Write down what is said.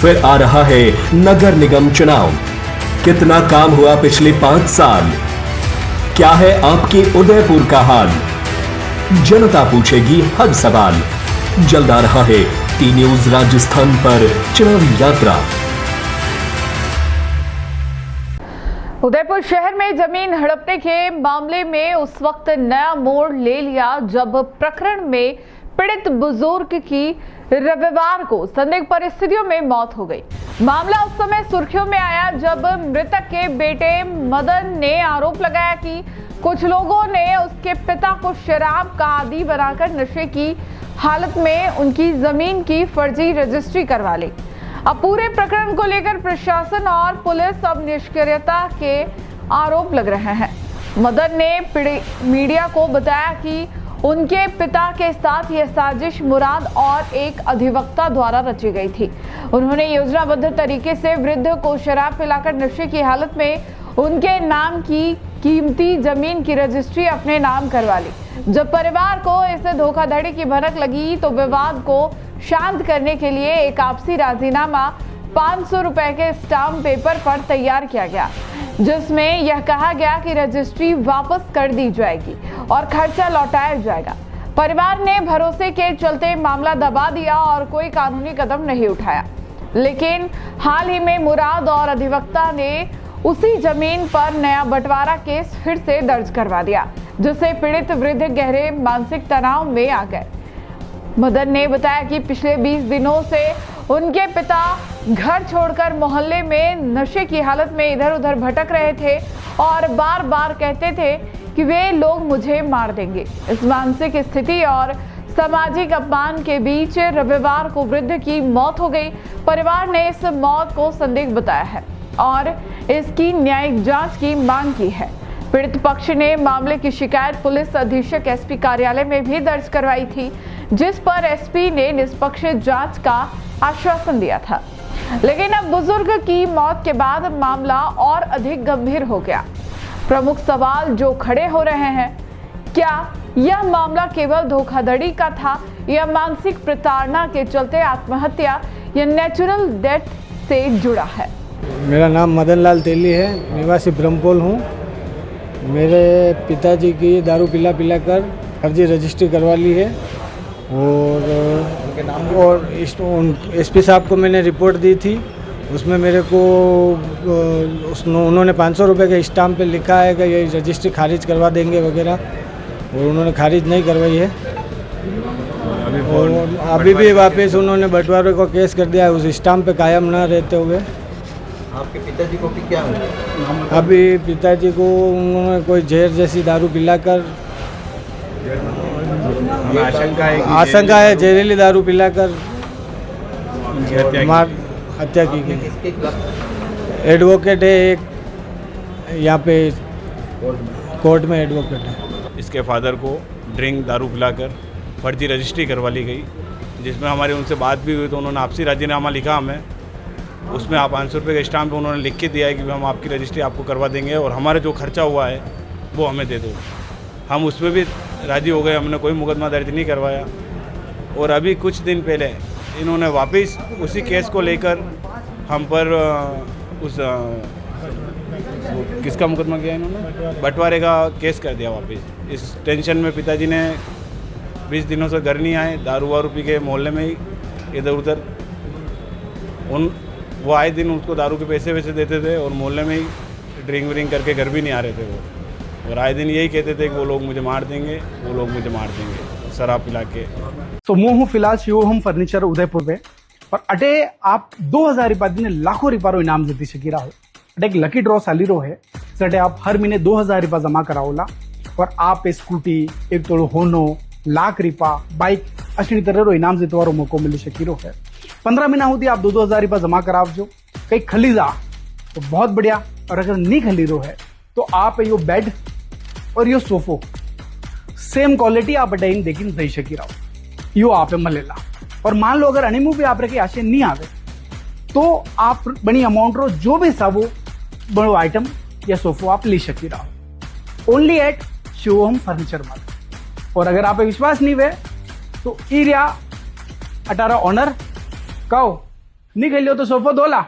फिर आ रहा है नगर निगम चुनाव। कितना काम हुआ पिछले 5 साल? क्या है आपके उदयपुर का हाल? जनता पूछेगी हर सवाल। जल्द आ रहा है टी न्यूज राजस्थान पर चुनावी यात्रा। उदयपुर शहर में जमीन हड़पने के मामले में उस वक्त नया मोड़ ले लिया जब प्रकरण में पीड़ित बुजुर्ग की रविवार को संदिग्ध परिस्थितियों में मौत हो गई। मामला उस समय सुर्खियों में आया जब मृतक के बेटे मदन ने आरोप लगाया कि कुछ लोगों ने उसके पिता को शराब का आदी बनाकर नशे की हालत में उनकी जमीन की फर्जी रजिस्ट्री करवा ली। अब पूरे प्रकरण को लेकर प्रशासन और पुलिस अब निष्क्रियता के आरोप लग रहे हैं। मदन ने मीडिया को बताया कि उनके पिता के साथ यह साजिश मुराद और एक अधिवक्ता द्वारा रची गई थी। उन्होंने योजनाबद्ध तरीके से वृद्ध को शराब पिलाकर नशे की हालत में उनके नाम की कीमती जमीन की रजिस्ट्री अपने नाम करवा ली। जब परिवार को इसे धोखाधड़ी की भनक लगी तो विवाद को शांत करने के लिए एक आपसी राजीनामा 500 रुपए के स्टाम्प पेपर पर तैयार किया गया, जिसमें यह कहा गया कि रजिस्ट्री वापस कर दी जाएगी और खर्चा लौटाया जाएगा। परिवार ने भरोसे के चलते मामला दबा दिया और कोई कानूनी कदम नहीं उठाया। लेकिन हाल ही में मुराद और अधिवक्ता ने उसी जमीन पर नया बंटवारा केस फिर से दर्ज करवा दिया, जिससे पीड़ित वृद्ध गहरे मानसिक तनाव में आ गए। मदन ने बताया कि पिछले 20 दिनों से उनके पिता घर छोड़कर मोहल्ले में नशे की हालत में इधर उधर भटक रहे थे और बार बार कहते थे कि वे लोग मुझे मार देंगे। इस मानसिक स्थिति और सामाजिक अपमान के बीच रविवार को वृद्ध की मौत हो गई। परिवार ने इस मौत को संदिग्ध बताया है और इसकी न्यायिक जांच की मांग की है। पीड़ित पक्ष ने मामले की शिकायत पुलिस अधीक्षक एसपी कार्यालय में भी दर्ज करवाई थी, जिस पर एसपी ने निष्पक्ष जांच का आश्वासन दिया था। लेकिन अब बुजुर्ग की मौत के बाद मामला और अधिक गंभीर हो गया। प्रमुख सवाल जो खड़े हो रहे हैं, क्या यह मामला केवल धोखाधड़ी का था या मानसिक प्रताड़ना के चलते आत्महत्या या नेचुरल डेथ से जुड़ा है? मेरा नाम मदन लाल तेली है, निवासी ब्रह्मपोल हूँ। मेरे पिताजी की दारू पिलाकर फर्जी रजिस्ट्री करवा ली है और एसपी साहब को मैंने रिपोर्ट दी थी। उसमें मेरे को उन्होंने 500 रुपये के स्टाम्प पे लिखा है कि ये रजिस्ट्री खारिज करवा देंगे वगैरह, और उन्होंने खारिज नहीं करवाई है। और अभी भी वापस उन्होंने बंटवारे को केस कर दिया है उस स्टाम्प पे कायम ना रहते हुए। आपके पिताजी को क्या हुआ? अभी पिताजी को उन्होंने कोई जहर जैसी दारू पिलाकर, आशंका है जहरीली दारू पिलाकर हत्या की गई। एडवोकेट है एक, यहाँ पे कोर्ट में एडवोकेट है। इसके फादर को ड्रिंक दारू पिलाकर फर्जी रजिस्ट्री करवा ली गई, जिसमें हमारी उनसे बात भी हुई तो उन्होंने आपसी राजीनामा लिखा हमें। उसमें आप 500 रुपये के स्टाम्प पे उन्होंने लिख के दिया है कि हम आपकी रजिस्ट्री आपको करवा देंगे और हमारा जो खर्चा हुआ है वो हमें दे दो। हम उसमें भी राजी हो गए, हमने कोई मुकदमा दर्ज नहीं करवाया। और अभी कुछ दिन पहले इन्होंने वापस उसी केस को लेकर हम पर किसका मुकदमा किया इन्होंने? बंटवारे का केस कर दिया वापस। इस टेंशन में पिताजी ने 20 दिनों से घर नहीं आए, दारू वारू पी के मोहल्ले में ही इधर उधर वो आए दिन उसको दारू के पैसे वैसे देते थे और मोहल्ले में ही ड्रिंक व्रिंक करके घर भी नहीं आ रहे थे वो, और आए दिन यही कहते थे कि वो लोग मुझे मार देंगे, वो लोग मुझे मार देंगे शराब पिला के। तो मैं हूँ फिलहाल शिवोहम फर्निचर उदयपुर में, और अटे आप 2000 रुपये लाखों रुपये इनाम जीती सकी रहो। अटे एक लकी ड्रॉ चाली रो है, जटे आप हर महीने 2000 रुपया जमा कराओला और आप स्कूटी, एक तोड़ो होनो, लाख रुपया, बाइक अशी तरह रो इनाम जीतवारो मौको मिली सकी रो है। 15 महीना होती आप 2-2000 रुपया जमा करावजो, कहीं खली जा तो बहुत बढ़िया, और अगर नहीं खली रो है तो आप यो बेड और यो सोफो सेम क्वालिटी आप अटाइन देखी दई सकी रहो, यो आप मलेला। और मान लो अगर अनिमू भी आप रखे आशे नहीं आवे तो आप बनी अमाउंट रो जो भी सब बड़ो आइटम या सोफो आप ले सकी रहो, ओनली एट शिवोहम फर्नीचर में। और अगर आप विश्वास नहीं हुए तो ईरिया 18 ऑनर कहो नहीं खेलियो तो सोफो दोला